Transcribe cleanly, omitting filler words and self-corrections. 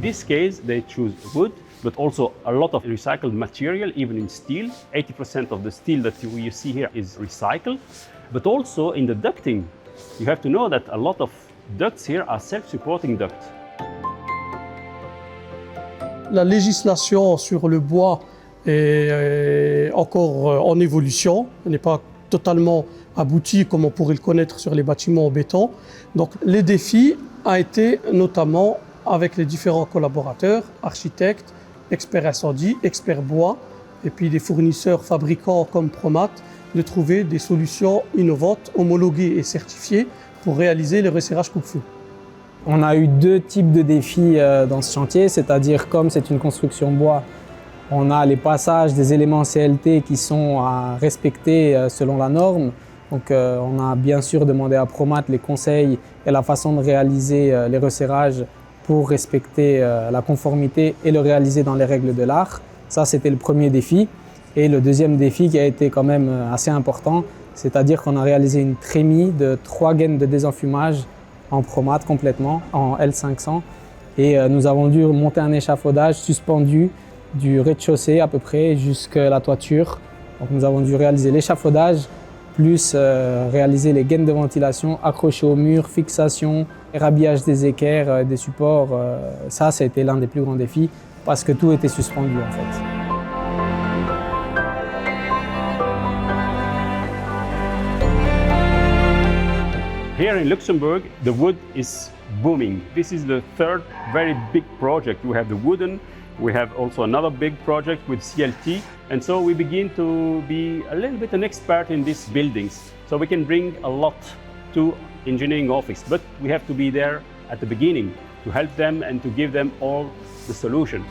in this case, they choose wood, but also a lot of recycled material, even in steel. 80% of the steel that you see here is recycled. But also in the ducting, you have to know that a lot of ducts here are self-supporting ducts. La législation sur le bois est encore en évolution, elle n'est pas totalement aboutie comme on pourrait le connaître sur les bâtiments en béton. Donc les défis ont été notamment avec les différents collaborateurs, architectes, experts incendie, experts bois, et puis des fournisseurs fabricants comme Promat, de trouver des solutions innovantes, homologuées et certifiées pour réaliser le resserrage coupe-feu. On a eu deux types de défis dans ce chantier, c'est-à-dire comme c'est une construction bois, on a les passages des éléments CLT qui sont à respecter selon la norme. Donc on a bien sûr demandé à Promat les conseils et la façon de réaliser les resserrages pour respecter la conformité et le réaliser dans les règles de l'art. Ça, c'était le premier défi. Et le deuxième défi qui a été quand même assez important, c'est-à-dire qu'on a réalisé une trémie de 3 gaines de désenfumage en Promat complètement, en L500. Et nous avons dû monter un échafaudage suspendu du rez-de-chaussée à peu près jusqu'à la toiture. Donc nous avons dû réaliser l'échafaudage, plus réaliser les gaines de ventilation, accrocher au mur, fixation, rhabillage des équerres, des supports. Ça a été l'un des plus grands défis parce que tout était suspendu en fait. Here in Luxembourg, the wood is booming. This is the third very big project. We have the wooden, we have also another big project with CLT. And so we begin to be a little bit an expert in these buildings. So we can bring a lot to engineering office, but we have to be there at the beginning to help them and to give them all the solutions.